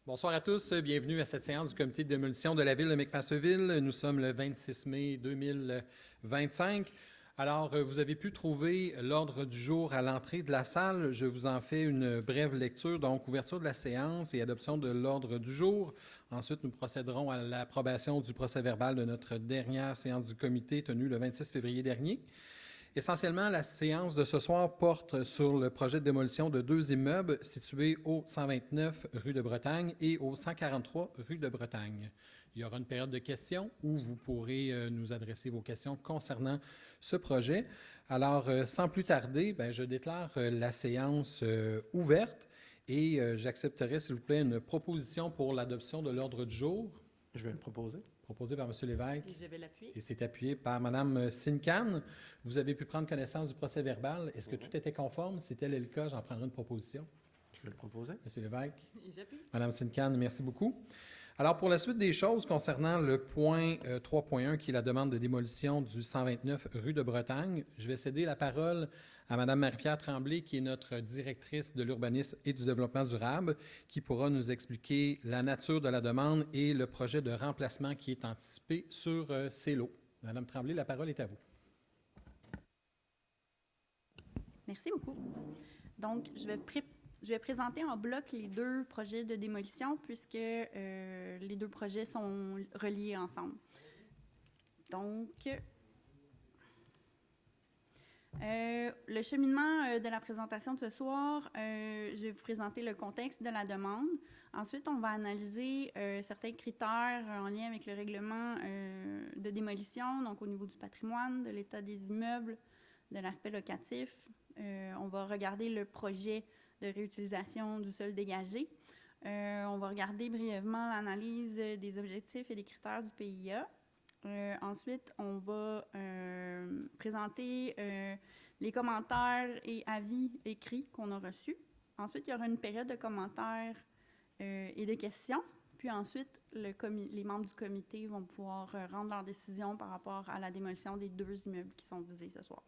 Bonsoir à tous, bienvenue à cette séance du comité de démolition de la ville de McMasterville. Nous sommes le 26 mai 2025. Alors, vous avez pu trouver l'ordre du jour à l'entrée de la salle. Je vous en fais une brève lecture, donc ouverture de la séance et adoption de l'ordre du jour. Ensuite, nous procéderons à l'approbation du procès-verbal de notre dernière séance du comité tenue le 26 février dernier. Essentiellement, la séance de ce soir porte sur le projet de démolition de deux immeubles situés au 129 rue de Bretagne et au 143 rue de Bretagne. Il y aura une période de questions où vous pourrez nous adresser vos questions concernant ce projet. Alors, sans plus tarder, je déclare la séance ouverte et j'accepterai, s'il vous plaît, une proposition pour l'adoption de l'ordre du jour. Je vais le proposer. Proposé par M. Lévesque. Et je vais l'appuyer. Et c'est appuyé par Mme Sincan. Vous avez pu prendre connaissance du procès-verbal. Est-ce que tout était conforme? Si tel est le cas, j'en prendrai une proposition. Je vais le proposer. M. Lévesque. Et j'appuie. Mme Sincan, merci beaucoup. Alors, pour la suite des choses concernant le point 3.1, qui est la demande de démolition du 129 rue de Bretagne, je vais céder la parole à Mme Marie-Pierre Tremblay, qui est notre directrice de l'urbanisme et du développement durable, qui pourra nous expliquer la nature de la demande et le projet de remplacement qui est anticipé sur ces lots. Mme Tremblay, la parole est à vous. Merci beaucoup. Donc, je vais présenter en bloc les deux projets de démolition puisque les deux projets sont reliés ensemble. Donc, le cheminement de la présentation de ce soir, je vais vous présenter le contexte de la demande. Ensuite, on va analyser certains critères en lien avec le règlement de démolition, donc au niveau du patrimoine, de l'état des immeubles, de l'aspect locatif. On va regarder le projet de réutilisation du sol dégagé. On va regarder brièvement l'analyse des objectifs et des critères du PIA. Ensuite, on va présenter les commentaires et avis écrits qu'on a reçus. Ensuite, il y aura une période de commentaires et de questions. Puis ensuite, les membres du comité vont pouvoir rendre leur décision par rapport à la démolition des deux immeubles qui sont visés ce soir.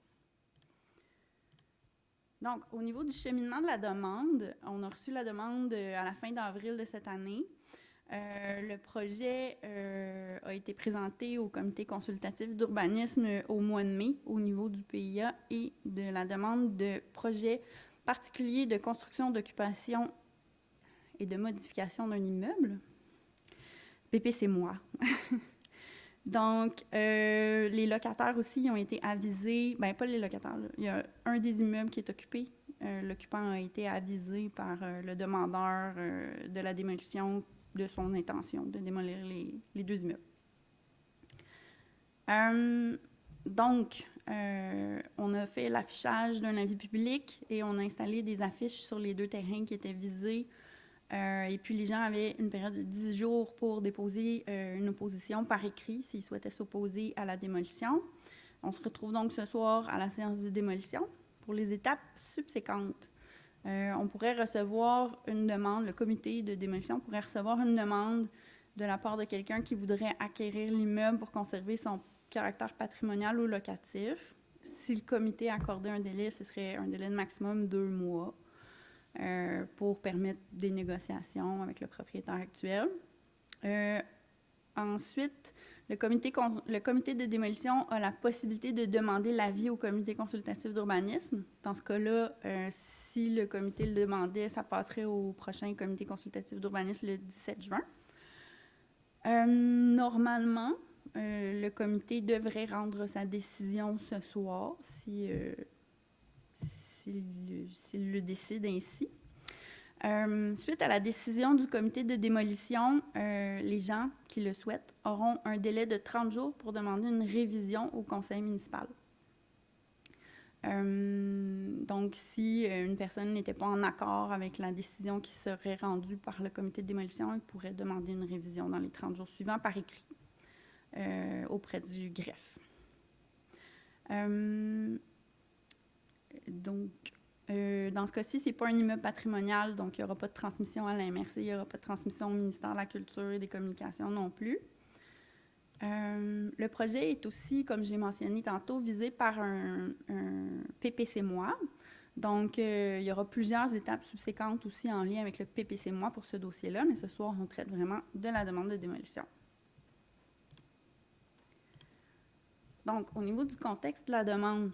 Donc, au niveau du cheminement de la demande, on a reçu la demande à la fin d'avril de cette année. Le projet a été présenté au comité consultatif d'urbanisme au mois de mai au niveau du PIA et de la demande de projet particulier de construction, d'occupation et de modification d'un immeuble. PP, c'est moi. Donc, les locataires aussi ont été avisés, bien pas les locataires, là. Il y a un des immeubles qui est occupé. L'occupant a été avisé par le demandeur de la démolition de son intention de démolir les deux immeubles. Donc, on a fait l'affichage d'un avis public et on a installé des affiches sur les deux terrains qui étaient visés. Et puis, les gens avaient une période de 10 jours pour déposer une opposition par écrit s'ils souhaitaient s'opposer à la démolition. On se retrouve donc ce soir à la séance de démolition pour les étapes subséquentes. On pourrait recevoir une demande, le comité de démolition pourrait recevoir une demande de la part de quelqu'un qui voudrait acquérir l'immeuble pour conserver son caractère patrimonial ou locatif. Si le comité accordait un délai, ce serait un délai de maximum 2 mois. Pour permettre des négociations avec le propriétaire actuel. Ensuite, le comité de démolition a la possibilité de demander l'avis au comité consultatif d'urbanisme. Dans ce cas-là, si le comité le demandait, ça passerait au prochain comité consultatif d'urbanisme le 17 juin. Normalement, le comité devrait rendre sa décision ce soir s'il le décide ainsi. Suite à la décision du comité de démolition, les gens qui le souhaitent auront un délai de 30 jours pour demander une révision au conseil municipal. Donc, si une personne n'était pas en accord avec la décision qui serait rendue par le comité de démolition, il pourrait demander une révision dans les 30 jours suivants par écrit auprès du greffe. Donc, dans ce cas-ci, ce n'est pas un immeuble patrimonial, donc il n'y aura pas de transmission à la MRC, il n'y aura pas de transmission au ministère de la Culture et des Communications non plus. Le projet est aussi, comme j'ai mentionné tantôt, visé par un PPC-MOI. Donc, il y aura plusieurs étapes subséquentes aussi en lien avec le PPC-MOI pour ce dossier-là, mais ce soir, on traite vraiment de la demande de démolition. Donc, au niveau du contexte de la demande,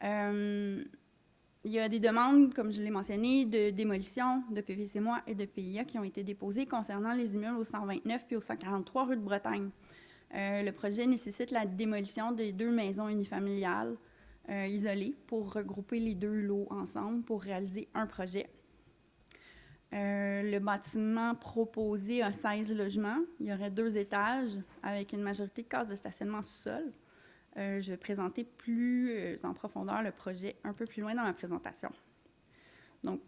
il y a des demandes, comme je l'ai mentionné, de démolition, de PPC-MOI et de PIA qui ont été déposées concernant les immeubles au 129 puis au 143 rue de Bretagne. Le projet nécessite la démolition des 2 maisons unifamiliales isolées pour regrouper les 2 lots ensemble pour réaliser un projet. Le bâtiment proposé a 16 logements. Il y aurait 2 étages avec une majorité de cases de stationnement en sous-sol. Je vais présenter plus en profondeur le projet un peu plus loin dans ma présentation. Donc,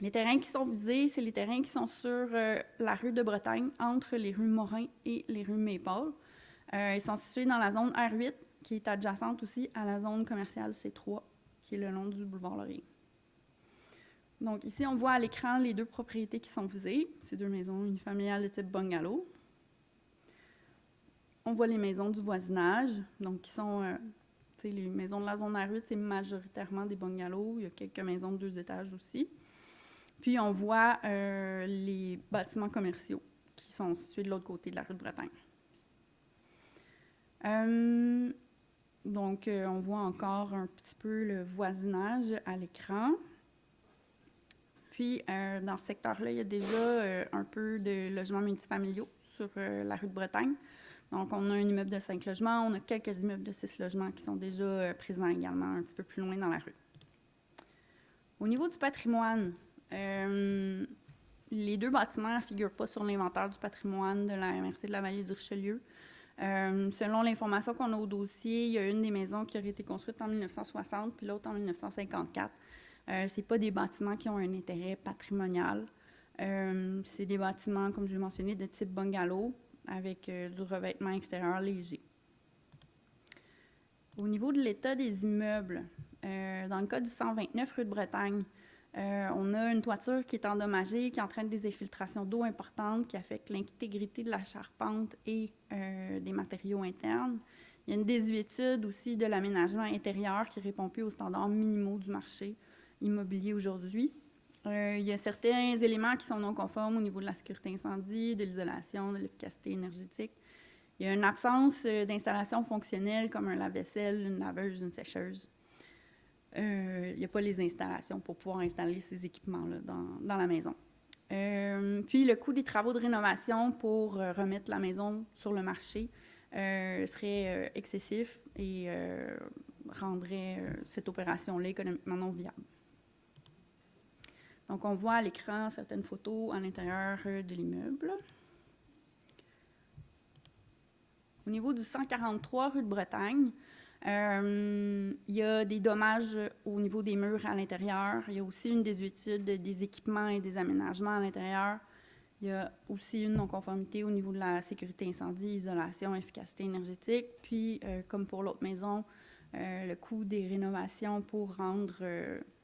les terrains qui sont visés, c'est les terrains qui sont sur la rue de Bretagne, entre les rues Morin et les rues Maple. Ils sont situés dans la zone R8, qui est adjacente aussi à la zone commerciale C3, qui est le long du boulevard Laurier. Donc ici, on voit à l'écran les 2 propriétés qui sont visées. Ces 2 maisons unifamiliales de type bungalow. On voit les maisons du voisinage, donc qui sont, les maisons de la zone R8, c'est majoritairement des bungalows. Il y a quelques maisons de 2 étages aussi. Puis on voit les bâtiments commerciaux qui sont situés de l'autre côté de la rue de Bretagne. Donc, on voit encore un petit peu le voisinage à l'écran. Puis, dans ce secteur-là, il y a déjà un peu de logements multifamiliaux sur la rue de Bretagne. Donc, on a un immeuble de 5 logements, on a quelques immeubles de 6 logements qui sont déjà présents également un petit peu plus loin dans la rue. Au niveau du patrimoine, les 2 bâtiments ne figurent pas sur l'inventaire du patrimoine de la MRC de la Vallée du Richelieu. Selon l'information qu'on a au dossier, il y a une des maisons qui aurait été construite en 1960, puis l'autre en 1954. Ce pas des bâtiments qui ont un intérêt patrimonial. C'est des bâtiments, comme je l'ai mentionné, de type bungalow, avec du revêtement extérieur léger. Au niveau de l'état des immeubles, dans le cas du 129 rue de Bretagne, on a une toiture qui est endommagée, qui entraîne des infiltrations d'eau importantes, qui affectent l'intégrité de la charpente et des matériaux internes. Il y a une désuétude aussi de l'aménagement intérieur qui ne répond plus aux standards minimaux du marché immobilier aujourd'hui. Il y a certains éléments qui sont non conformes au niveau de la sécurité incendie, de l'isolation, de l'efficacité énergétique. Il y a une absence d'installation fonctionnelle comme un lave-vaisselle, une laveuse, une sécheuse. Il n'y a pas les installations pour pouvoir installer ces équipements-là dans la maison. Puis le coût des travaux de rénovation pour remettre la maison sur le marché serait excessif et rendrait cette opération-là économiquement non viable. Donc, on voit à l'écran certaines photos à l'intérieur de l'immeuble. Au niveau du 143 rue de Bretagne, il y a des dommages au niveau des murs à l'intérieur. Il y a aussi une désuétude des équipements et des aménagements à l'intérieur. Il y a aussi une non-conformité au niveau de la sécurité incendie, isolation, efficacité énergétique. Puis, comme pour l'autre maison, le coût des rénovations pour rendre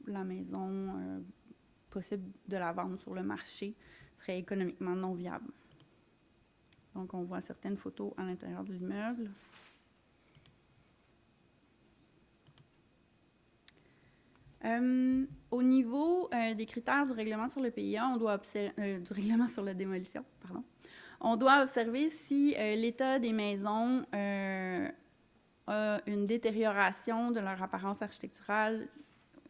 la maison possible de la vendre sur le marché serait économiquement non viable. Donc, on voit certaines photos à l'intérieur de l'immeuble. Au niveau des critères du règlement sur le PIA, on doit du règlement sur la démolition, pardon, on doit observer si l'état des maisons a une détérioration de leur apparence architecturale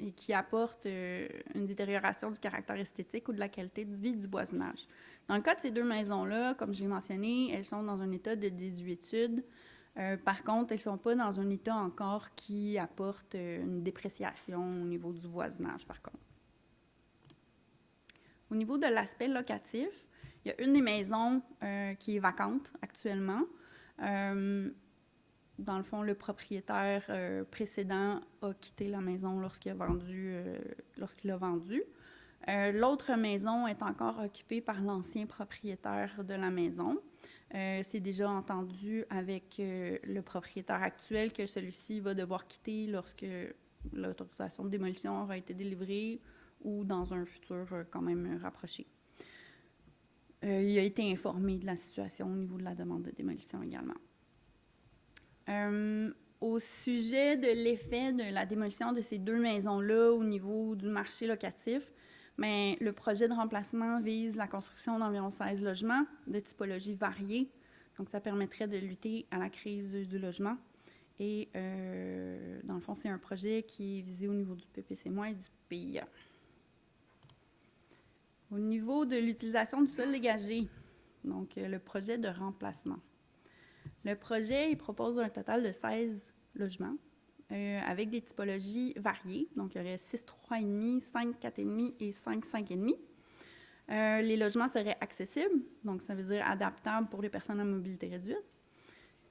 et qui apporte une détérioration du caractère esthétique ou de la qualité de vie du voisinage. Dans le cas de ces 2 maisons-là, comme je l'ai mentionné, elles sont dans un état de désuétude. Par contre, elles ne sont pas dans un état encore qui apporte une dépréciation au niveau du voisinage, par contre. Au niveau de l'aspect locatif, il y a une des maisons qui est vacante actuellement. Dans le fond, le propriétaire précédent a quitté la maison lorsqu'il l'a vendue. L'autre maison est encore occupée par l'ancien propriétaire de la maison. C'est déjà entendu avec le propriétaire actuel que celui-ci va devoir quitter lorsque l'autorisation de démolition aura été délivrée ou dans un futur quand même rapproché. Il a été informé de la situation au niveau de la demande de démolition également. Au sujet de l'effet de la démolition de ces 2 maisons-là au niveau du marché locatif, bien, le projet de remplacement vise la construction d'environ 16 logements de typologie variée. Donc, ça permettrait de lutter à la crise du logement. Et dans le fond, c'est un projet qui est visé au niveau du PPC- et du PIA. Au niveau de l'utilisation du sol dégagé, donc le projet de remplacement. Le projet, il propose un total de 16 logements avec des typologies variées. Donc, il y aurait 6 3,5, 5 4,5 et 5 5,5. Les logements seraient accessibles, donc ça veut dire adaptables pour les personnes à mobilité réduite.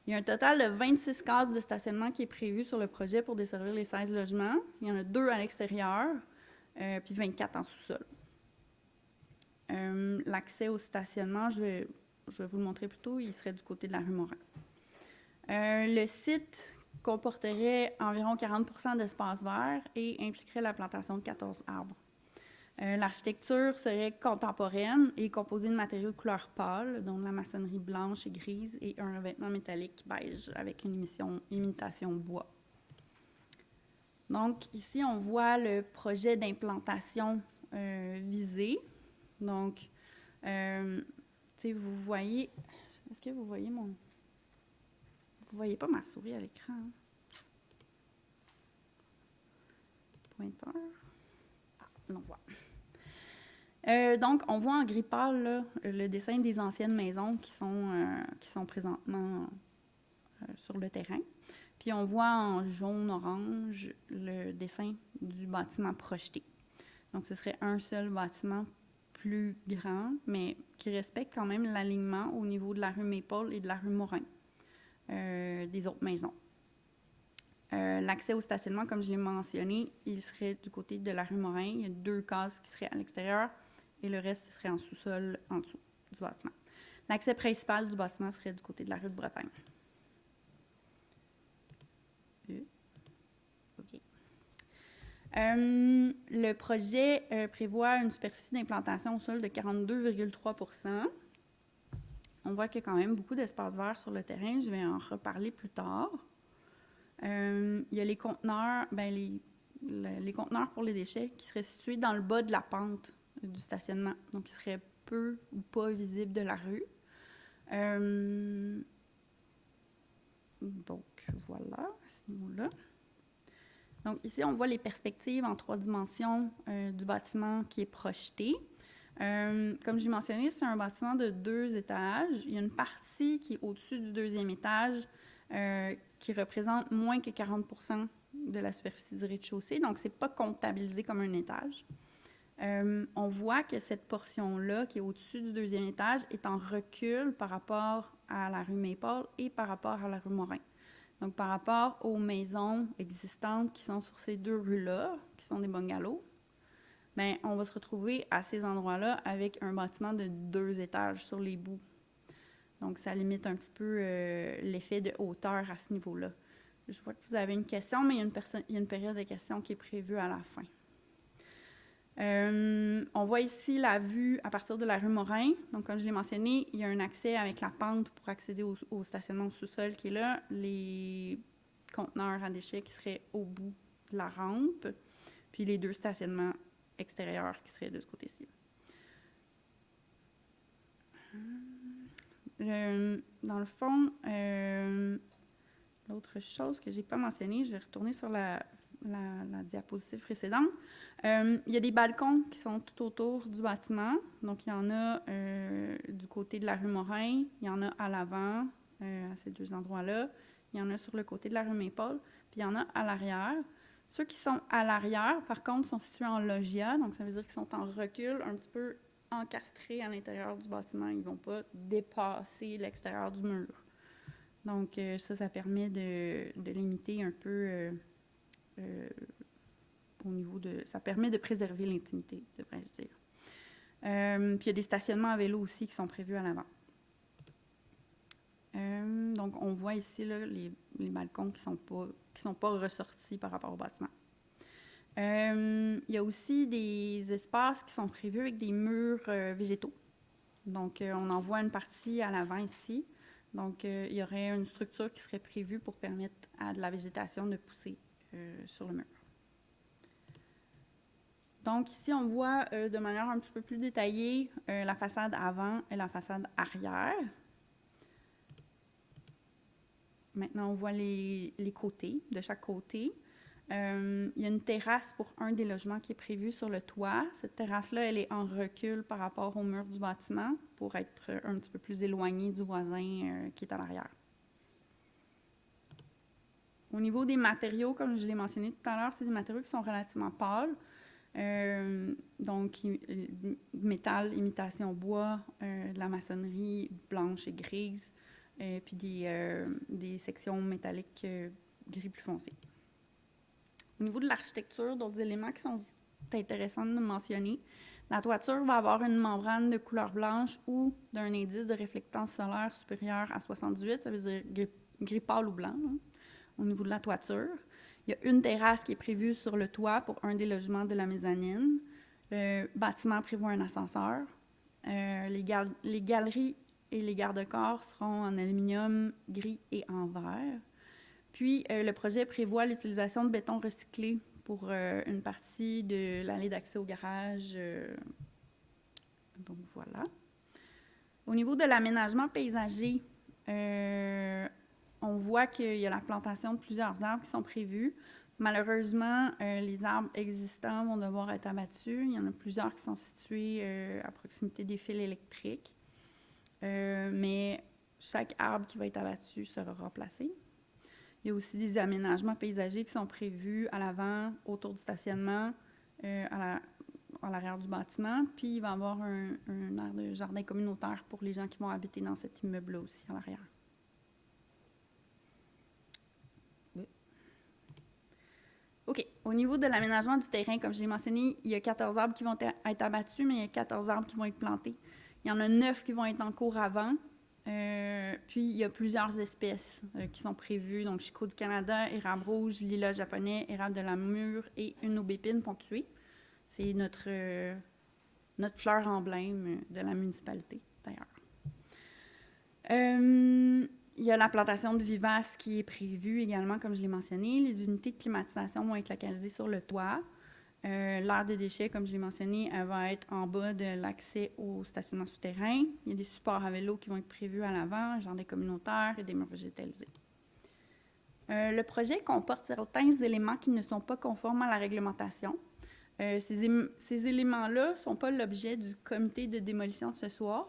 Il y a un total de 26 cases de stationnement qui est prévu sur le projet pour desservir les 16 logements. Il y en a 2 à l'extérieur, puis 24 en sous-sol. L'accès au stationnement, je vais vous le montrer plus tôt, il serait du côté de la rue Morin. Le site comporterait environ 40 d'espace vert et impliquerait la plantation de 14 arbres. L'architecture serait contemporaine et composée de matériaux de couleur pâle, dont de la maçonnerie blanche et grise et un revêtement métallique beige avec une imitation bois. Donc, ici, on voit le projet d'implantation visé. Donc, tu sais, vous voyez... Est-ce que vous voyez mon... Vous voyez pas ma souris à l'écran, hein? Pointeur. Ah, on voit. Donc, on voit en gris pâle là, le dessin des anciennes maisons qui sont présentement sur le terrain. Puis on voit en jaune-orange le dessin du bâtiment projeté. Donc, ce serait un seul bâtiment plus grand, mais qui respecte quand même l'alignement au niveau de la rue Maple et de la rue Morin, des autres maisons. L'accès au stationnement, comme je l'ai mentionné, il serait du côté de la rue Morin. Il y a 2 cases qui seraient à l'extérieur et le reste serait en sous-sol, en dessous du bâtiment. L'accès principal du bâtiment serait du côté de la rue de Bretagne. OK. Le projet prévoit une superficie d'implantation au sol de 42,3 %. On voit qu'il y a quand même beaucoup d'espace vert sur le terrain. Je vais en reparler plus tard. Il y a les conteneurs, les conteneurs pour les déchets qui seraient situés dans le bas de la pente du stationnement. Donc, ils seraient peu ou pas visibles de la rue. Donc, voilà, à ce niveau-là. Donc, ici, on voit les perspectives en 3 dimensions du bâtiment qui est projeté. Comme je l'ai mentionné, c'est un bâtiment de 2 étages. Il y a une partie qui est au-dessus du 2e étage qui représente moins que 40 % de la superficie du rez-de-chaussée. Donc, ce n'est pas comptabilisé comme un étage. On voit que cette portion-là, qui est au-dessus du 2e étage, est en recul par rapport à la rue Maple et par rapport à la rue Morin. Donc, par rapport aux maisons existantes qui sont sur ces 2 rues-là, qui sont des bungalows, bien, on va se retrouver à ces endroits-là avec un bâtiment de 2 étages sur les bouts. Donc, ça limite un petit peu l'effet de hauteur à ce niveau-là. Je vois que vous avez une question, mais il y a une période de questions qui est prévue à la fin. On voit ici la vue à partir de la rue Morin. Donc, comme je l'ai mentionné, il y a un accès avec la pente pour accéder au stationnement au sous-sol qui est là. Les conteneurs à déchets qui seraient au bout de la rampe. Puis les 2 stationnements extérieurs qui seraient de ce côté-ci. Dans le fond, l'autre chose que je n'ai pas mentionnée, je vais retourner sur la diapositive précédente. Il y a des balcons qui sont tout autour du bâtiment. Donc, il y en a du côté de la rue Morin, il y en a à l'avant, à ces 2 endroits-là. Il y en a sur le côté de la rue Maple, puis il y en a à l'arrière. Ceux qui sont à l'arrière, par contre, sont situés en loggia, donc ça veut dire qu'ils sont en recul, un petit peu encastrés à l'intérieur du bâtiment. Ils ne vont pas dépasser l'extérieur du mur. Donc, ça permet de limiter un peu au niveau de... Ça permet de préserver l'intimité, devrais-je dire. Puis, il y a des stationnements à vélo aussi qui sont prévus à l'avant. Donc, on voit ici là, les balcons qui sont pas ressortis par rapport au bâtiment. Il y a aussi des espaces qui sont prévus avec des murs végétaux. Donc, on en voit une partie à l'avant ici. Donc, il y aurait une structure qui serait prévue pour permettre à de la végétation de pousser sur le mur. Donc, ici, on voit de manière un petit peu plus détaillée la façade avant et la façade arrière. Maintenant, on voit les côtés, de chaque côté. Il y a une terrasse pour un des logements qui est prévu sur le toit. Cette terrasse-là, elle est en recul par rapport au mur du bâtiment pour être un petit peu plus éloignée du voisin qui est à l'arrière. Au niveau des matériaux, comme je l'ai mentionné tout à l'heure, c'est des matériaux qui sont relativement pâles. Donc, métal, imitation bois, de la maçonnerie blanche et grise, puis des sections métalliques gris plus foncé. Au niveau de l'architecture, d'autres éléments qui sont intéressants de mentionner, la toiture va avoir une membrane de couleur blanche ou d'un indice de réflectance solaire supérieur à 78, ça veut dire gris pâle ou blanc, hein, au niveau de la toiture. Il y a une terrasse qui est prévue sur le toit pour un des logements de la mezzanine. Le bâtiment prévoit un ascenseur. Les galeries et les garde-corps seront en aluminium, gris et en verre. Puis, le projet prévoit l'utilisation de béton recyclé pour une partie de l'allée d'accès au garage. Donc, voilà. Au niveau de l'aménagement paysager, on voit qu'il y a la plantation de plusieurs arbres qui sont prévus. Malheureusement, les arbres existants vont devoir être abattus. Il y en a plusieurs qui sont situés à proximité des fils électriques. Mais chaque arbre qui va être abattu sera remplacé. Il y a aussi des aménagements paysagers qui sont prévus à l'avant, autour du stationnement, à l'arrière du bâtiment. Puis, il va y avoir un aire de jardin communautaire pour les gens qui vont habiter dans cet immeuble-là aussi à l'arrière. OK. Au niveau de l'aménagement du terrain, comme je l'ai mentionné, il y a 14 arbres qui vont être abattus, mais il y a 14 arbres qui vont être plantés. Il y en a 9 qui vont être en cours avant. Puis, il y a plusieurs espèces qui sont prévues. Donc, Chico du Canada, érable rouge, lilas japonais, érable de la mûre et une aubépine ponctuée. C'est notre fleur emblème de la municipalité, d'ailleurs. Il y a la plantation de vivaces qui est prévue également, comme je l'ai mentionné. Les unités de climatisation vont être localisées sur le toit. L'aire de déchets, comme je l'ai mentionné, elle va être en bas de l'accès au stationnement souterrain. Il y a des supports à vélo qui vont être prévus à l'avant, jardins communautaires et des murs végétalisés. Le projet comporte certains éléments qui ne sont pas conformes à la réglementation. Ces éléments-là ne sont pas l'objet du comité de démolition de ce soir,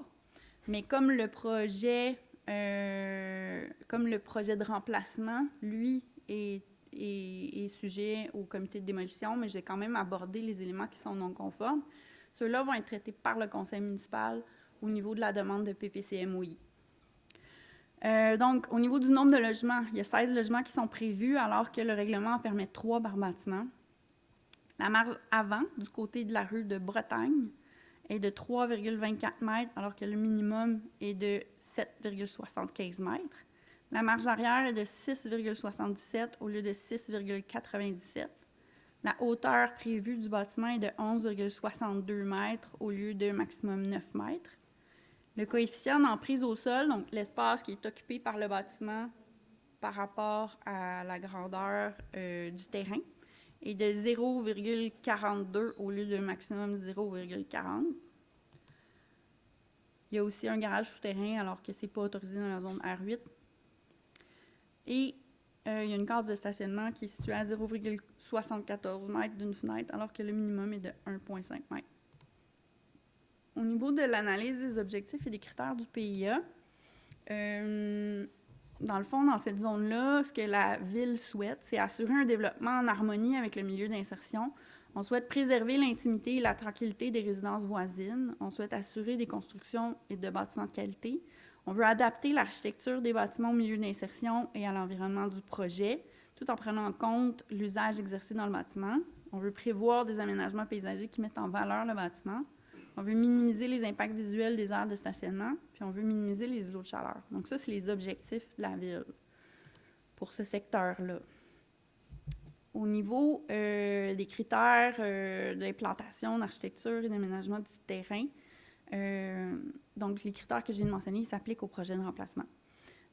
mais comme le projet de remplacement, lui, est sujet au comité de démolition, mais je vais quand même aborder les éléments qui sont non conformes. Ceux-là vont être traités par le conseil municipal au niveau de la demande de PPCMOI. Donc, au niveau du nombre de logements, il y a 16 logements qui sont prévus, alors que le règlement en permet 3 par bâtiment. La marge avant, du côté de la rue de Bretagne, est de 3,24 mètres, alors que le minimum est de 7,75 mètres. La marge arrière est de 6,77 au lieu de 6,97. La hauteur prévue du bâtiment est de 11,62 mètres au lieu de maximum 9 mètres. Le coefficient d'emprise au sol, donc l'espace qui est occupé par le bâtiment par rapport à la grandeur du terrain, est de 0,42 au lieu de maximum 0,40. Il y a aussi un garage souterrain alors que ce n'est pas autorisé dans la zone R8. Et il y a une case de stationnement qui est située à 0,74 mètres d'une fenêtre alors que le minimum est de 1,5 mètres. Au niveau de l'analyse des objectifs et des critères du PIA, dans le fond, dans cette zone-là, ce que la Ville souhaite, c'est assurer un développement en harmonie avec le milieu d'insertion. On souhaite préserver l'intimité et la tranquillité des résidences voisines. On souhaite assurer des constructions et de bâtiments de qualité. On veut adapter l'architecture des bâtiments au milieu d'insertion et à l'environnement du projet, tout en prenant en compte l'usage exercé dans le bâtiment. On veut prévoir des aménagements paysagers qui mettent en valeur le bâtiment. On veut minimiser les impacts visuels des aires de stationnement, puis on veut minimiser les îlots de chaleur. Donc ça, c'est les objectifs de la Ville pour ce secteur-là. Au niveau des critères d'implantation, d'architecture et d'aménagement du terrain, donc les critères que je viens de mentionner, ils s'appliquent au projet de remplacement.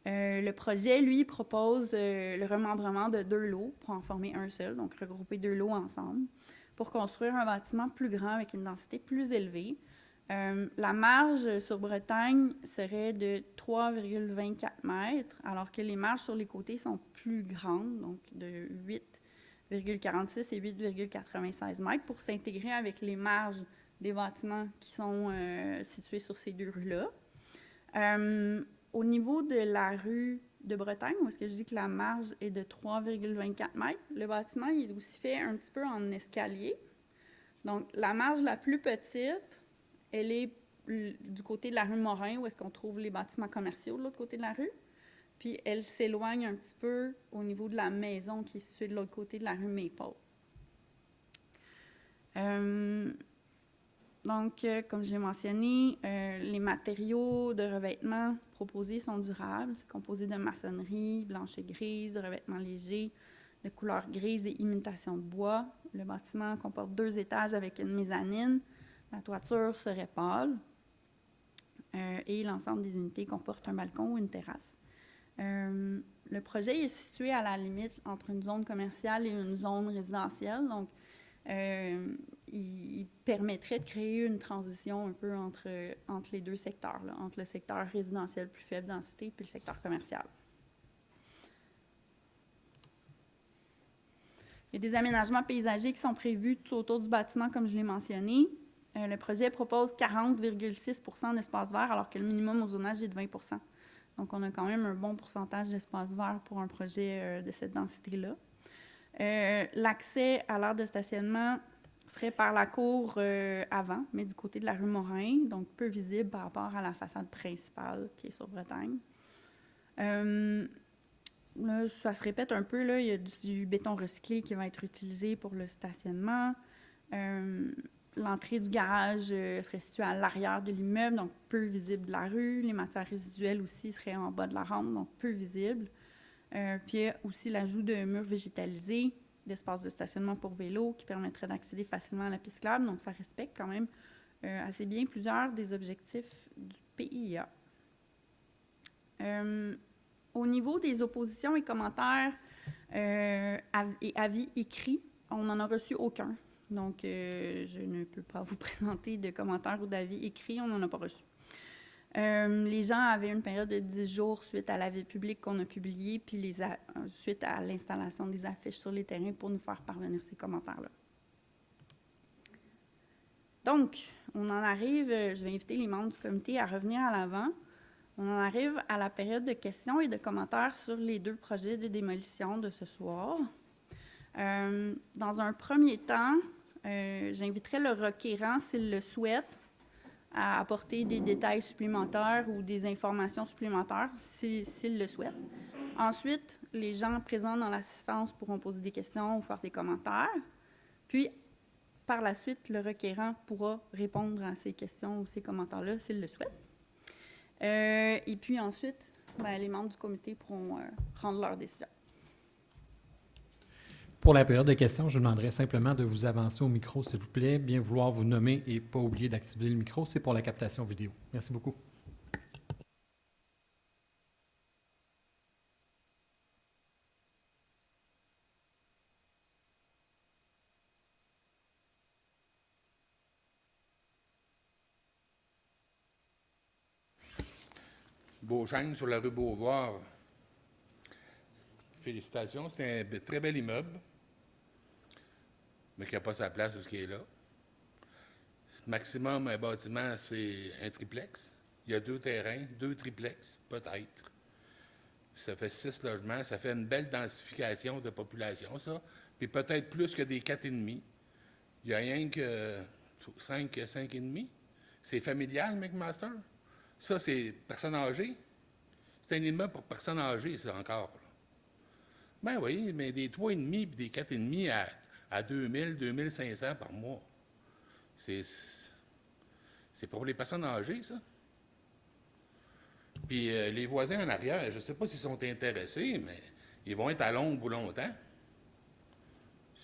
Le projet, lui, propose le remembrement de 2 lots pour en former un seul, donc regrouper 2 lots ensemble, pour construire un bâtiment plus grand avec une densité plus élevée. La marge sur Bretagne serait de 3,24 mètres, alors que les marges sur les côtés sont plus grandes, donc de 8,46 et 8,96 mètres, pour s'intégrer avec les marges des bâtiments qui sont situés sur ces 2 rues-là. Au niveau de la rue de Bretagne, où est-ce que je dis que la marge est de 3,24 mètres, le bâtiment il est aussi fait un petit peu en escalier. Donc, la marge la plus petite, elle est du côté de la rue Morin, où est-ce qu'on trouve les bâtiments commerciaux de l'autre côté de la rue. Puis, elle s'éloigne un petit peu au niveau de la maison qui est située de l'autre côté de la rue Maple. Donc, comme je l'ai mentionné, les matériaux de revêtement proposés sont durables. C'est composé de maçonnerie blanche et grise, de revêtements légers, de couleur grise et imitation de bois. Le bâtiment comporte 2 étages avec une mezzanine. La toiture serait pâle. Et l'ensemble des unités comporte un balcon ou une terrasse. Le projet est situé à la limite entre une zone commerciale et une zone résidentielle. Donc, il permettrait de créer une transition un peu entre les 2 secteurs, là, entre le secteur résidentiel plus faible densité puis le secteur commercial. Il y a des aménagements paysagers qui sont prévus tout autour du bâtiment, comme je l'ai mentionné. Le projet propose 40,6 d'espace vert, alors que le minimum au zonage est de 20 %. Donc, on a quand même un bon pourcentage d'espace vert pour un projet de cette densité-là. L'accès à l'aire de stationnement serait par la cour avant, mais du côté de la rue Morin, donc peu visible par rapport à la façade principale qui est sur Bretagne. Là, ça se répète un peu, là, il y a du béton recyclé qui va être utilisé pour le stationnement. L'entrée du garage serait située à l'arrière de l'immeuble, donc peu visible de la rue. Les matières résiduelles aussi seraient en bas de la rampe, donc peu visibles. Puis il y a aussi l'ajout de murs végétalisés, d'espaces de stationnement pour vélos qui permettraient d'accéder facilement à la piste cyclable. Donc, ça respecte quand même assez bien plusieurs des objectifs du PIA. Au niveau des oppositions et commentaires et avis écrits, on n'en a reçu aucun. Donc, je ne peux pas vous présenter de commentaires ou d'avis écrits, on n'en a pas reçu. Les gens avaient une période de 10 jours suite à l'avis public qu'on a publié, puis suite à l'installation des affiches sur les terrains pour nous faire parvenir ces commentaires-là. Donc, on en arrive, je vais inviter les membres du comité à revenir à l'avant. On en arrive à la période de questions et de commentaires sur les 2 projets de démolition de ce soir. Dans un premier temps, j'inviterai le requérant, s'il le souhaite, à apporter des détails supplémentaires ou des informations supplémentaires, s'il le souhaite. Ensuite, les gens présents dans l'assistance pourront poser des questions ou faire des commentaires. Puis, par la suite, le requérant pourra répondre à ces questions ou ces commentaires-là, s'il le souhaite. Et puis ensuite, les membres du comité pourront prendre leur décision. Pour la période de questions, je vous demanderai simplement de vous avancer au micro, s'il vous plaît, bien vouloir vous nommer et pas oublier d'activer le micro. C'est pour la captation vidéo. Merci beaucoup. Beauchesne sur la rue Beauvoir. Félicitations, c'est un très bel immeuble, mais qui n'a pas sa place où ce qui est là. Maximum, un bâtiment, c'est un triplex. Il y a 2 terrains, 2 triplex, peut-être. Ça fait 6 logements, ça fait une belle densification de population, ça. Puis peut-être plus que des 4,5. Il y a rien que 5,5. C'est familial, McMaster. Ça, c'est personnes âgées. C'est un immeuble pour personnes âgées, ça, encore. Ben oui, mais des 3,5 et des 4,5 à 2000, 2500 par mois. C'est pour les personnes âgées, ça. Puis les voisins en arrière, je ne sais pas s'ils sont intéressés, mais ils vont être à l'ombre longtemps.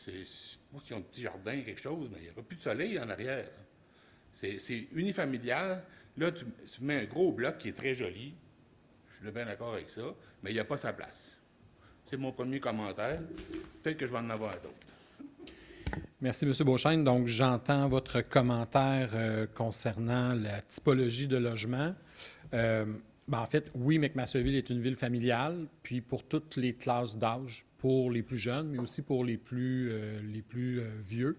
Moi, s'ils ont un petit jardin, quelque chose, mais il n'y aura plus de soleil en arrière. C'est unifamilial. Là, tu mets un gros bloc qui est très joli. Je suis bien d'accord avec ça, mais il n'y a pas sa place. C'est mon premier commentaire. Peut-être que je vais en avoir d'autres. Merci, M. Beauchesne. Donc, j'entends votre commentaire concernant la typologie de logement. En fait, oui, McMasterville est une ville familiale, puis pour toutes les classes d'âge, pour les plus jeunes, mais aussi pour les plus vieux,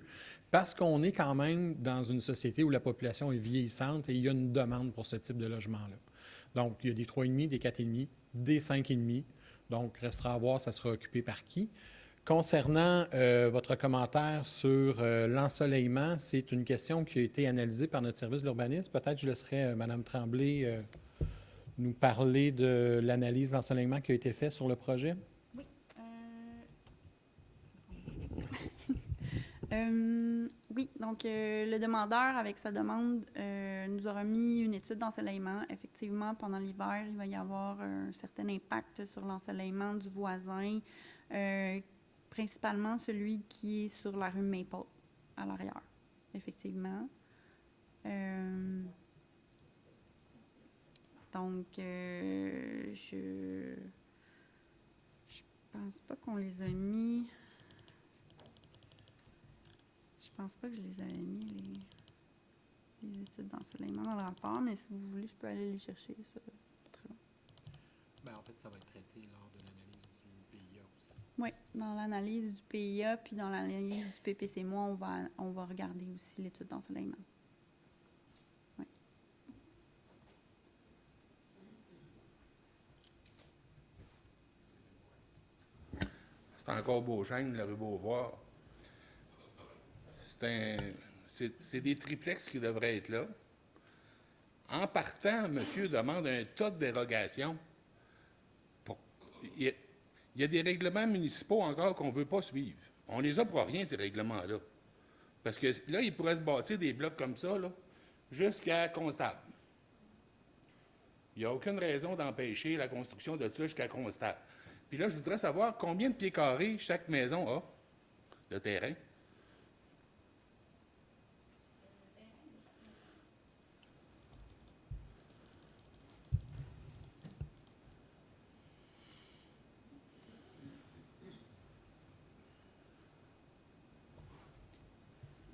parce qu'on est quand même dans une société où la population est vieillissante et il y a une demande pour ce type de logement-là. Donc, il y a des 3,5, des 4,5, des 5,5. Donc, restera à voir, ça sera occupé par qui. Concernant votre commentaire sur l'ensoleillement, c'est une question qui a été analysée par notre service de l'urbanisme. Peut-être je laisserai Mme Tremblay nous parler de l'analyse d'ensoleillement qui a été faite sur le projet. Oui. Oui, donc le demandeur, avec sa demande, nous aura mis une étude d'ensoleillement. Effectivement, pendant l'hiver, il va y avoir un certain impact sur l'ensoleillement du voisin, principalement celui qui est sur la rue Maple, à l'arrière, effectivement. Donc, je pense pas qu'on les a mis. Je pense pas que je les avais mis, les études d'ensoleillement dans le rapport, mais si vous voulez, je peux aller les chercher. Ça, pas très long. En fait, ça va être traité lors de l'analyse du PIA aussi. Oui, dans l'analyse du PIA, puis dans l'analyse du PPC-MOI, on va regarder aussi l'étude d'ensoleillement. Oui. C'est encore Beauchesne, la rue Beauvoir. C'est des triplex qui devraient être là. En partant, monsieur demande un tas de dérogations. Il y a des règlements municipaux encore qu'on ne veut pas suivre. On les a pour rien, ces règlements-là. Parce que là, il pourrait se bâtir des blocs comme ça, là, jusqu'à Constable. Il n'y a aucune raison d'empêcher la construction de ça jusqu'à Constable. Puis là, je voudrais savoir combien de pieds carrés chaque maison a, le terrain.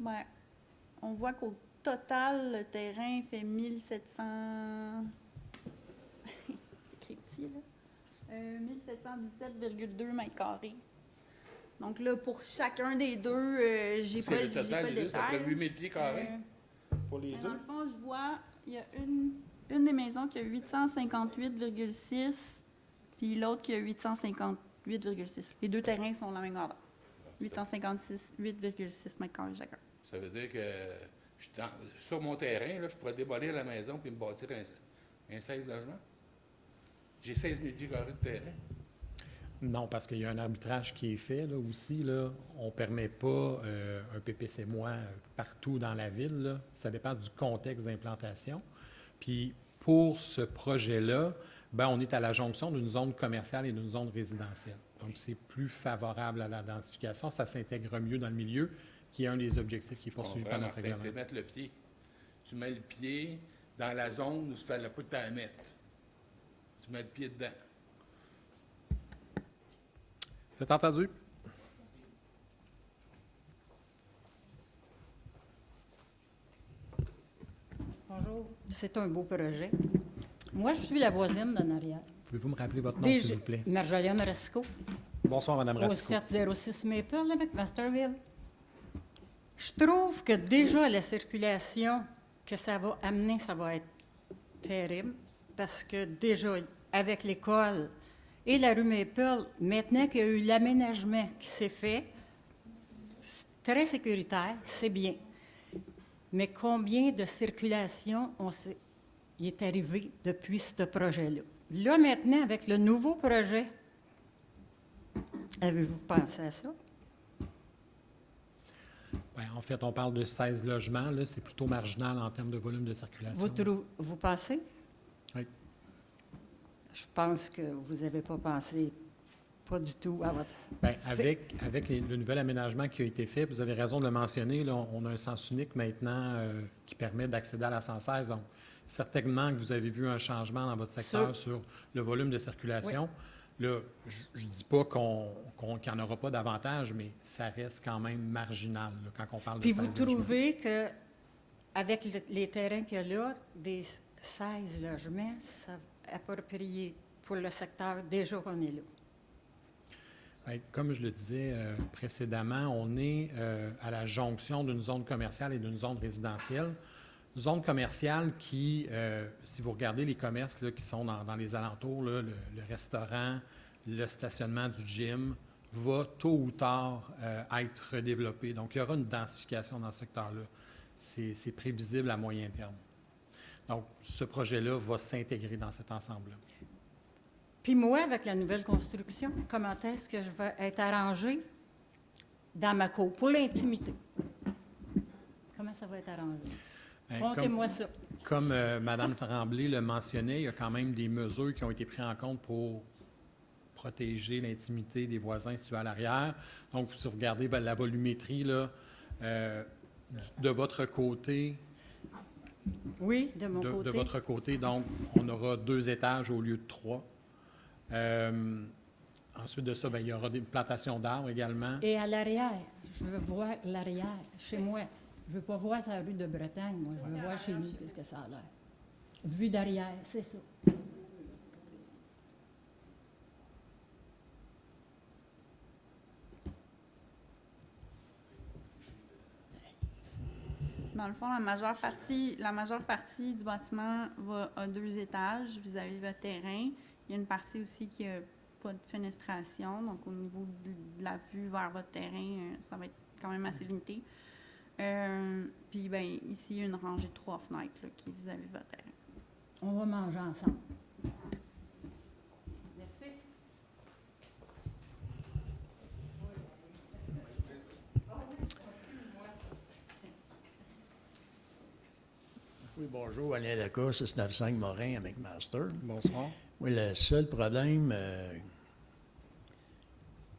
Ouais. On voit qu'au total, le terrain fait 1700... C'est petit, là. 1717,2 mètres carrés. Donc là, pour chacun des deux, j'ai pas Le le détail. total des deux, ça fait 8000 pieds carrés pour les Dans deux. le fond, je vois, il y a une des maisons qui a 858,6, puis l'autre qui a 858,6. Les deux terrains sont la même grandeur. 856,6 mètres carrés chacun. Ça veut dire que sur mon terrain, là, je pourrais démolir la maison puis me bâtir un 16 logements. J'ai 16 000 pieds carrés de terrain. Non, parce qu'il y a un arbitrage qui est fait là, aussi. Là. On ne permet pas un PPC-MOI partout dans la ville. Là. Ça dépend du contexte d'implantation. Puis pour ce projet-là, on est à la jonction d'une zone commerciale et d'une zone résidentielle. Donc, c'est plus favorable à la densification. Ça s'intègre mieux dans le milieu, qui est un des objectifs qui est poursuivi par notre règlement. C'est mettre le pied. Tu mets le pied dans la zone où tu fais la poutre à mettre. Tu mets le pied dedans. C'est entendu? Bonjour. C'est un beau projet. Moi, je suis la voisine d'en arrière. Pouvez-vous me rappeler votre nom, s'il vous plaît? Marjolaine Rasco. Bonsoir, Mme Au Rasco. 706 Maple avec Masterville. Je trouve que déjà la circulation que ça va amener, ça va être terrible. Parce que déjà, avec l'école et la rue Maple, maintenant qu'il y a eu l'aménagement qui s'est fait, c'est très sécuritaire, c'est bien. Mais combien de circulation il est arrivé depuis ce projet-là? Là, maintenant, avec le nouveau projet, avez-vous pensé à ça? En fait, on parle de 16 logements. Là, c'est plutôt marginal en termes de volume de circulation. Vous pensez? Oui. Je pense que vous n'avez pas pensé pas du tout à votre... Bien, C'est- avec le nouvel aménagement qui a été fait, vous avez raison de le mentionner, là, on a un sens unique maintenant qui permet d'accéder à la 116. Donc, certainement que vous avez vu un changement dans votre secteur sur le volume de circulation. Là, je ne dis pas qu'il n'y en aura pas davantage, mais ça reste quand même marginal là, quand on parle Puis de vous 16 logements. trouvez que avec les terrains qu'il y a là, des 16 logements, ça approprié pour le secteur déjà qu'on est là? Bien, comme je le disais précédemment, on est à la jonction d'une zone commerciale et d'une zone résidentielle. Zone commerciale qui, si vous regardez les commerces là, qui sont dans les alentours, là, le restaurant, le stationnement du gym, va tôt ou tard être redéveloppé. Donc, il y aura une densification dans ce secteur-là. C'est prévisible à moyen terme. Donc, ce projet-là va s'intégrer dans cet ensemble-là. Puis moi, avec la nouvelle construction, comment est-ce que je vais être arrangée dans ma cour pour l'intimité? Comment ça va être arrangé? Racontez-moi ça. Comme Mme Tremblay le mentionnait, il y a quand même des mesures qui ont été prises en compte pour protéger l'intimité des voisins situés à l'arrière. Donc, si vous regardez la volumétrie là, de votre côté, Oui, de mon de côté. votre côté, donc, on aura 2 étages au lieu de 3. Ensuite de ça, bien, il y aura des plantations d'arbres également. Et à l'arrière, je veux voir l'arrière, chez moi. Je ne veux pas voir sa rue de Bretagne, moi. Je veux voir chez nous, qu'est-ce que ça a l'air. Vue d'arrière, c'est ça. Dans le fond, la majeure partie du bâtiment a 2 étages vis-à-vis de votre terrain. Il y a une partie aussi qui n'a pas de fenestration, donc au niveau de la vue vers votre terrain, ça va être quand même assez limité. Puis, bien, ici, il y a une rangée de 3 fenêtres là, qui est vis-à-vis de votre terrain. On va manger ensemble. Merci. Oui, bonjour, Alain Lacoste, 695 Morin avec Master. Bonsoir. Oui, le seul problème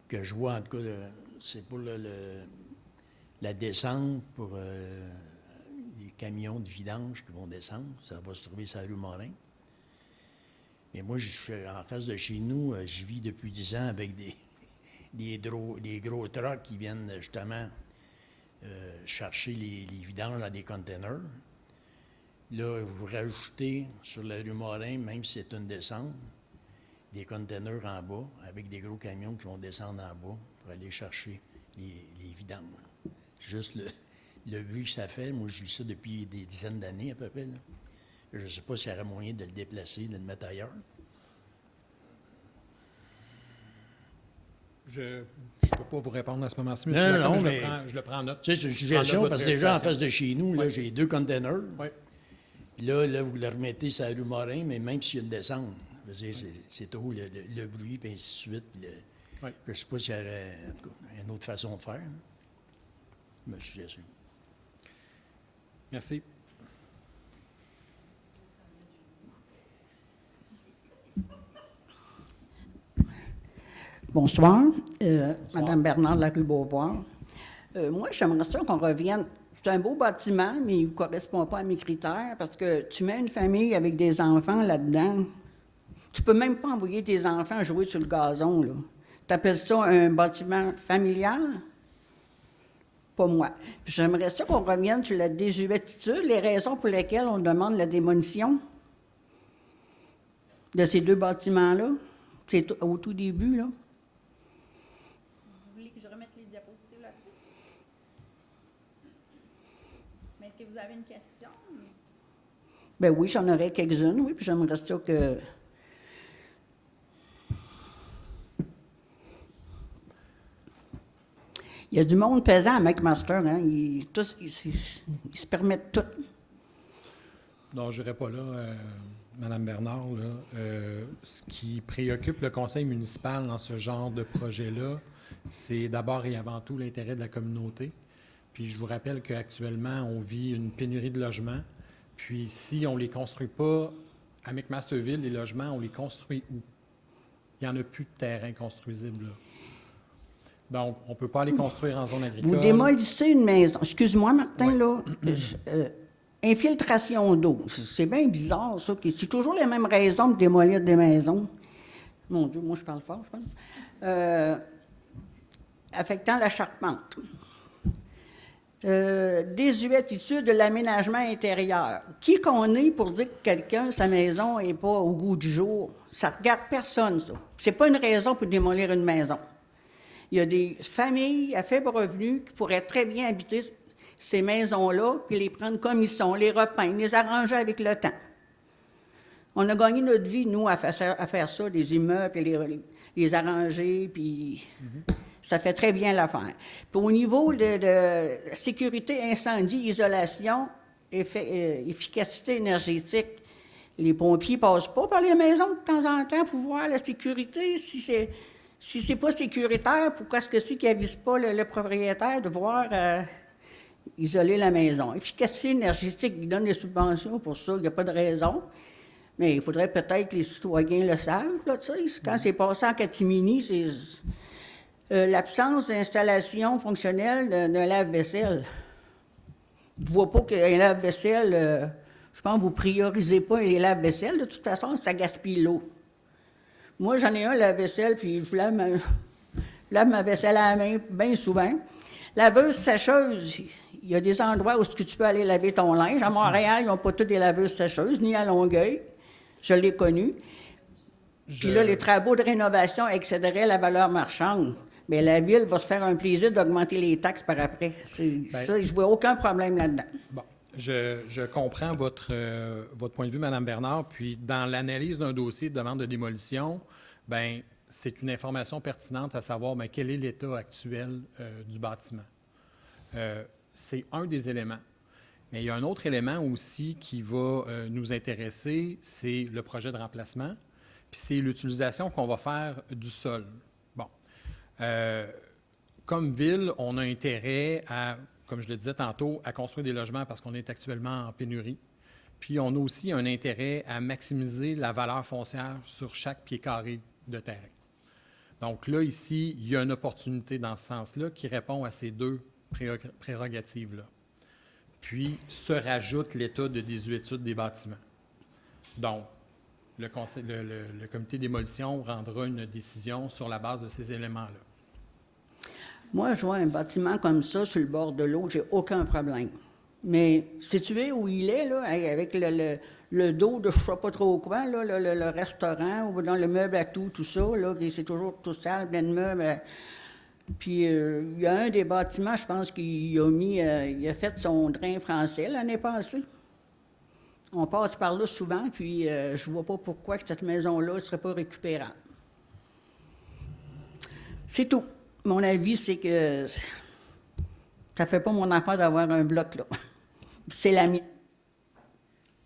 que je vois, en tout cas, c'est pour la descente pour les camions de vidange qui vont descendre. Ça va se trouver sur la rue Morin. Mais moi, je suis en face de chez nous, je vis depuis 10 ans avec des gros trucks qui viennent justement chercher les vidanges dans des containers. Là, vous rajoutez sur la rue Morin, même si c'est une descente, des containers en bas, avec des gros camions qui vont descendre en bas pour aller chercher les vidanges. Juste le bruit que ça fait, moi je vis ça depuis des dizaines d'années à peu près. Là. Je ne sais pas s'il y aurait moyen de le déplacer, de le mettre ailleurs. Je ne peux pas vous répondre à ce moment-ci, mais Non, je, mais- je le prends en note. Tu sais, c'est une Je prends suggestion, note de parce que votre déjà en préoccupation. face de chez nous, là, Ouais. j'ai 2 containers. Oui. Puis là, vous le remettez sur la rue Morin, mais même s'il y a une descente, je veux dire, c'est trop le bruit, puis ainsi de suite. Puis Oui. je ne sais pas s'il y aurait en tout cas, une autre façon de faire. Ma suggestion. Merci. Bonsoir, Madame Bernard de la rue Beauvoir. Moi, j'aimerais ça qu'on revienne. C'est un beau bâtiment, mais il ne correspond pas à mes critères parce que tu mets une famille avec des enfants là-dedans. Tu peux même pas envoyer tes enfants jouer sur le gazon, là. Tu appelles ça un bâtiment familial? Pas moi. Puis j'aimerais ça qu'on revienne sur la désuétude, les raisons pour lesquelles on demande la démolition de ces 2 bâtiments-là. C'est au tout début, là. Vous voulez que je remette les diapositives là-dessus? Mais est-ce que vous avez une question? Ben oui, j'en aurais quelques-unes, oui, puis j'aimerais ça que... Il y a du monde pesant à McMaster, hein? Ils se permettent tout. Non, je n'irai pas là, Madame Bernard. Là. Ce qui préoccupe le conseil municipal dans ce genre de projet-là, c'est d'abord et avant tout l'intérêt de la communauté. Puis je vous rappelle qu'actuellement, on vit une pénurie de logements. Puis si on ne les construit pas à McMasterville, les logements, on les construit où? Il Il n'y en a plus de terrain construisible, là. Donc, on ne peut pas les construire en zone agricole. Vous démolissez une maison. Excuse-moi, Martin, là. Infiltration d'eau. C'est bien bizarre, ça. C'est toujours les mêmes raisons de démolir des maisons. Mon Dieu, moi, je parle fort, je pense. Affectant la charpente. Désuétude de l'aménagement intérieur. Qui qu'on est pour dire que quelqu'un, sa maison n'est pas au goût du jour? Ça ne regarde personne, ça. C'est pas une raison pour démolir une maison. Il y a des familles à faible revenu qui pourraient très bien habiter ces maisons-là, puis les prendre comme ils sont, les repeindre, les arranger avec le temps. On a gagné notre vie, nous, à faire ça, des immeubles, puis les arranger, puis ça fait très bien l'affaire. Puis au niveau de sécurité, incendie, isolation, efficacité énergétique, les pompiers ne passent pas par les maisons de temps en temps pour voir la sécurité. Si c'est pas sécuritaire, pourquoi est-ce que c'est qu'ils n'avisent pas le propriétaire de voir isoler la maison? Efficacité énergétique, ils donnent des subventions pour ça, il n'y a pas de raison. Mais il faudrait peut-être que les citoyens le savent, là, tu sais. Quand c'est passé en catimini, c'est l'absence d'installation fonctionnelle d'un lave-vaisselle. Je ne vois pas qu'un lave-vaisselle, je pense que vous ne priorisez pas les lave-vaisselle. De toute façon, ça gaspille l'eau. Moi, j'en ai un lave-vaisselle, puis je lave ma vaisselle à la main bien souvent. Laveuse sécheuse, il y a des endroits où tu peux aller laver ton linge. À Montréal, ils n'ont pas toutes des laveuses sécheuses, ni à Longueuil. Je l'ai connu. Puis là, les travaux de rénovation excéderaient la valeur marchande. Mais la Ville va se faire un plaisir d'augmenter les taxes par après. Ça, je vois aucun problème là-dedans. Bon, je comprends votre point de vue, Mme Bernard. Puis, dans l'analyse d'un dossier de demande de démolition, bien, c'est une information pertinente à savoir bien, quel est l'état actuel du bâtiment. C'est un des éléments. Mais il y a un autre élément aussi qui va nous intéresser, c'est le projet de remplacement, puis c'est l'utilisation qu'on va faire du sol. Bon. Comme ville, on a intérêt à, comme je le disais tantôt, à construire des logements parce qu'on est actuellement en pénurie. Puis on a aussi un intérêt à maximiser la valeur foncière sur chaque pied carré de terrain. Donc là, ici, il y a une opportunité dans ce sens-là qui répond à ces deux prérogatives-là. Puis se rajoute l'état de désuétude des bâtiments. Donc, le comité démolition rendra une décision sur la base de ces éléments-là. Moi, je vois un bâtiment comme ça sur le bord de l'eau, j'ai aucun problème. Mais situé où il est, là, avec le dos de je ne sais pas trop quoi, là, le restaurant, ou dans le meuble à tout ça, là, c'est toujours tout sale, plein de meubles. Puis il y a un des bâtiments, je pense qu'il a fait son drain français l'année passée. On passe par là souvent, puis je ne vois pas pourquoi cette maison-là ne serait pas récupérable. C'est tout. Mon avis, c'est que ça ne fait pas mon affaire d'avoir un bloc là. C'est la mienne.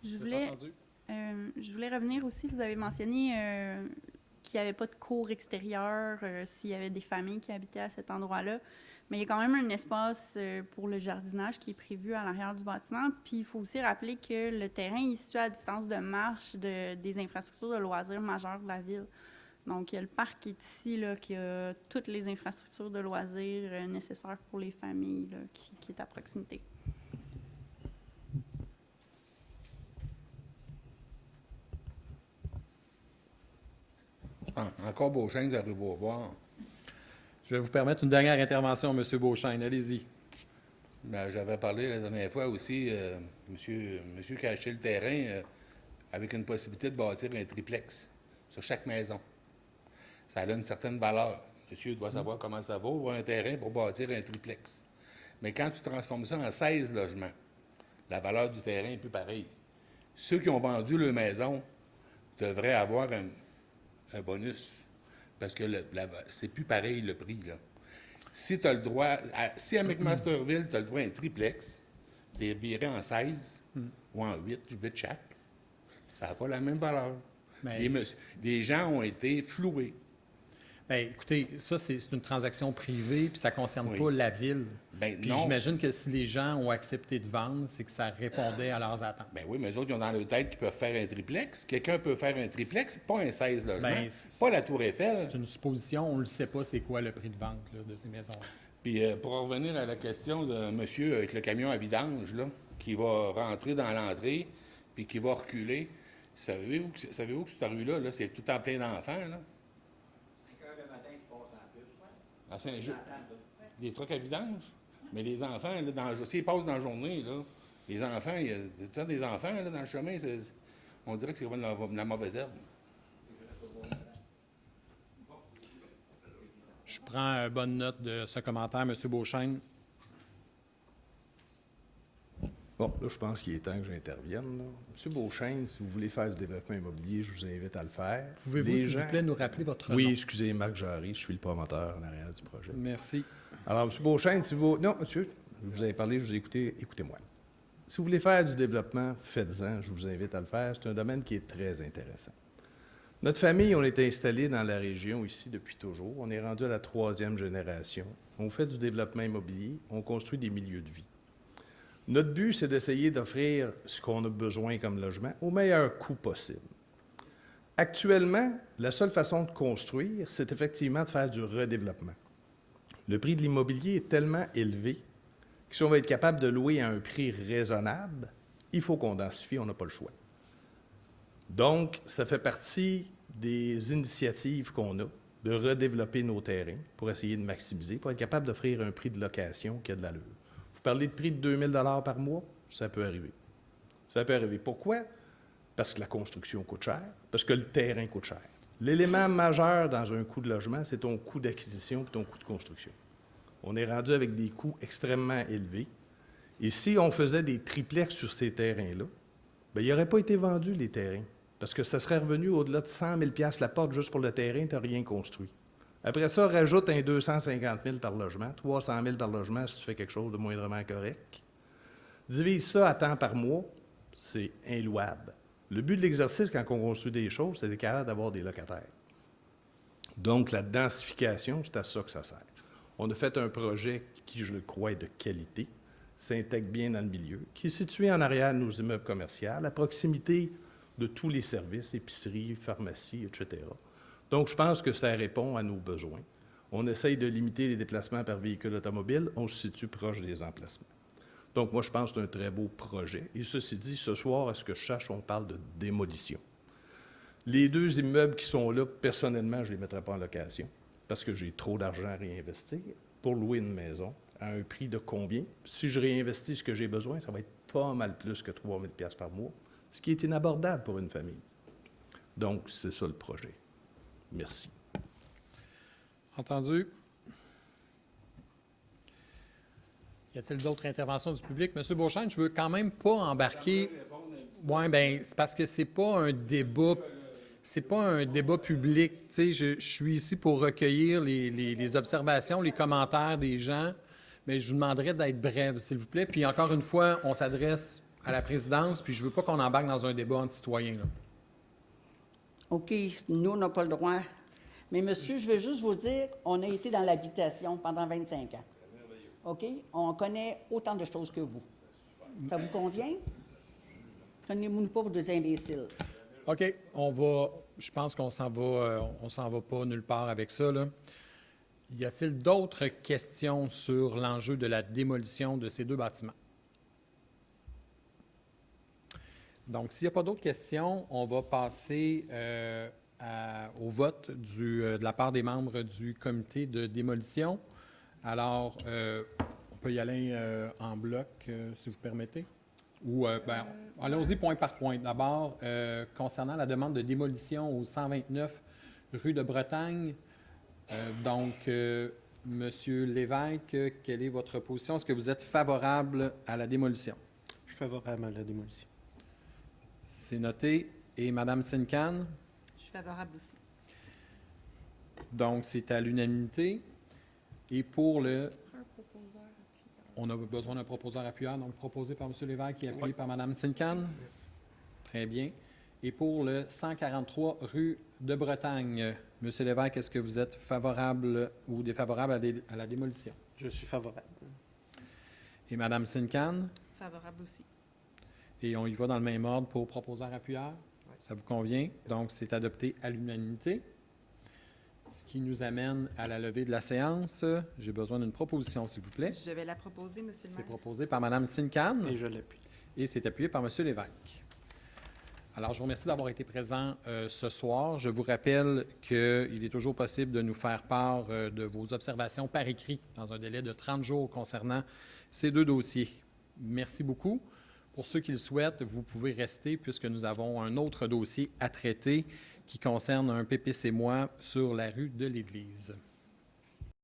Je voulais revenir aussi, vous avez mentionné qu'il n'y avait pas de cour extérieure s'il y avait des familles qui habitaient à cet endroit-là. Mais il y a quand même un espace pour le jardinage qui est prévu à l'arrière du bâtiment. Puis il faut aussi rappeler que le terrain est situé à distance de marche des infrastructures de loisirs majeures de la ville. Donc, il y a le parc qui est ici, là, qui a toutes les infrastructures de loisirs nécessaires pour les familles, là, qui est à proximité. Encore Beauchesne, à rue Beauvoir. Je vais vous permettre une dernière intervention, M. Beauchesne. Allez-y. Ben, j'avais parlé la dernière fois aussi, monsieur qui a acheté le terrain avec une possibilité de bâtir un triplex sur chaque maison. Ça a une certaine valeur. Monsieur doit savoir comment ça vaut, un terrain pour bâtir un triplex. Mais quand tu transformes ça en 16 logements, la valeur du terrain n'est plus pareille. Ceux qui ont vendu leur maison devraient avoir un bonus, parce que c'est plus pareil le prix, là. Si tu as le droit, si à McMasterville, tu as le droit à un triplex, c'est viré en 16 ou en 8 chaque, ça n'a pas la même valeur. Les gens ont été floués. Bien, écoutez, ça, c'est une transaction privée, puis ça ne concerne Oui. pas la ville. Ben Puis non. j'imagine que si les gens ont accepté de vendre, c'est que ça répondait à leurs attentes. Ben oui, mais eux autres, ils ont dans leur tête qu'ils peuvent faire un triplex. Quelqu'un peut faire un triplex, pas un 16 logements, Ben, pas la Tour Eiffel. C'est une supposition, on ne sait pas c'est quoi le prix de vente là, de ces maisons-là. Puis pour en revenir à la question d'un monsieur avec le camion à vidange, là, qui va rentrer dans l'entrée, puis qui va reculer, savez-vous que cette rue-là, là, c'est tout en plein d'enfants, là? 5 heures le matin, ils passent en plus. À Saint-Just. Des trucs à vidange. Mais les enfants, là, s'ils passent dans la journée, là, les enfants, il y a tout le temps des enfants là, dans le chemin, on dirait que c'est vraiment de la mauvaise herbe. Je prends bonne note de ce commentaire, M. Beauchesne. Bon, là, je pense qu'il est temps que j'intervienne. Là. M. Beauchesne, si vous voulez faire du développement immobilier, je vous invite à le faire. Pouvez-vous, Les s'il vous gens- plaît, nous rappeler votre Oui, nom? excusez, Marc Jarry, je suis le promoteur en arrière du projet. Merci. Alors, M. Beauchesne, si vous... Non, monsieur, je vous avais parlé, je vous ai écouté, écoutez-moi. Si vous voulez faire du développement, faites-en, je vous invite à le faire. C'est un domaine qui est très intéressant. Notre famille, on est installé dans la région ici depuis toujours. On est rendu à la 3e génération. On fait du développement immobilier, on construit des milieux de vie. Notre but, c'est d'essayer d'offrir ce qu'on a besoin comme logement au meilleur coût possible. Actuellement, la seule façon de construire, c'est effectivement de faire du redéveloppement. Le prix de l'immobilier est tellement élevé que si on va être capable de louer à un prix raisonnable, il faut qu'on densifie, on n'a pas le choix. Donc, ça fait partie des initiatives qu'on a de redévelopper nos terrains pour essayer de maximiser, pour être capable d'offrir un prix de location qui a de l'allure. Vous parlez de prix de 2 000 $ par mois, ça peut arriver. Ça peut arriver. Pourquoi? Parce que la construction coûte cher, parce que le terrain coûte cher. L'élément majeur dans un coût de logement, c'est ton coût d'acquisition et ton coût de construction. On est rendu avec des coûts extrêmement élevés. Et si on faisait des triplex sur ces terrains-là, bien, il n'aurait pas été vendu, les terrains. Parce que ça serait revenu au-delà de 100 000 $ la porte juste pour le terrain, tu n'as rien construit. Après ça, rajoute un 250 000 par logement, 300 000 par logement si tu fais quelque chose de moindrement correct. Divise ça à temps par mois, c'est inlouable. Le but de l'exercice, quand on construit des choses, c'est d'être capable d'avoir des locataires. Donc, la densification, c'est à ça que ça sert. On a fait un projet qui, je le crois, est de qualité, s'intègre bien dans le milieu, qui est situé en arrière de nos immeubles commerciaux, à proximité de tous les services, épiceries, pharmacies, etc. Donc, je pense que ça répond à nos besoins. On essaye de limiter les déplacements par véhicule automobile, on se situe proche des emplacements. Donc, moi, je pense que c'est un très beau projet. Et ceci dit, ce soir, à ce que je cherche, on parle de démolition. Les 2 immeubles qui sont là, personnellement, je ne les mettrai pas en location parce que j'ai trop d'argent à réinvestir pour louer une maison à un prix de combien? Si je réinvestis ce que j'ai besoin, ça va être pas mal plus que 3 000 $ par mois, ce qui est inabordable pour une famille. Donc, c'est ça le projet. Merci. Entendu. Y a-t-il d'autres interventions du public? Monsieur Beauchesne, je veux quand même pas embarquer. Oui, bien, c'est parce que c'est pas un débat. C'est pas un débat public. Tu sais, je suis ici pour recueillir les observations, les commentaires des gens. Mais je vous demanderais d'être bref, s'il vous plaît. Puis encore une fois, on s'adresse à la présidence, puis je veux pas qu'on embarque dans un débat entre citoyens, là. OK, nous, on n'a pas le droit. Mais monsieur, je veux juste vous dire, on a été dans l'habitation pendant 25 ans. OK? On connaît autant de choses que vous. Ça vous convient? Prenez-nous pas pour des imbéciles. OK, je pense qu'on s'en va pas nulle part avec ça, là. Y a-t-il d'autres questions sur l'enjeu de la démolition de ces 2 bâtiments? Donc, s'il n'y a pas d'autres questions, on va passer au vote de la part des membres du comité de démolition. Alors, on peut y aller en bloc, si vous permettez. Ou, allons-y point par point. D'abord, concernant la demande de démolition au 129 rue de Bretagne. Donc, Monsieur Lévesque, quelle est votre position? Est-ce que vous êtes favorable à la démolition? Je suis favorable à la démolition. C'est noté. Et Madame Sincan? Je suis favorable aussi. Donc, c'est à l'unanimité. Et pour le... On a besoin d'un proposeur appuyeur, donc proposé par M. Lévesque et appuyé par Mme Sincan. Très bien. Et pour le 143 rue de Bretagne, Monsieur Lévesque, est-ce que vous êtes favorable ou défavorable à la démolition? Je suis favorable. Et Madame Sincan? Favorable aussi. Et on y va dans le même ordre pour proposeur appuyeur? Ça vous convient? Donc, c'est adopté à l'unanimité. Ce qui nous amène à la levée de la séance. J'ai besoin d'une proposition, s'il vous plaît. Je vais la proposer, Monsieur le C'est maire. proposé par Mme Sincan Et je l'appuie. et c'est appuyé par M. Lévesque. Alors, je vous remercie d'avoir été présent ce soir. Je vous rappelle qu'il est toujours possible de nous faire part de vos observations par écrit dans un délai de 30 jours concernant ces deux dossiers. Merci beaucoup. Pour ceux qui le souhaitent, vous pouvez rester puisque nous avons un autre dossier à traiter qui concerne un PPC-moi sur la rue de l'Église.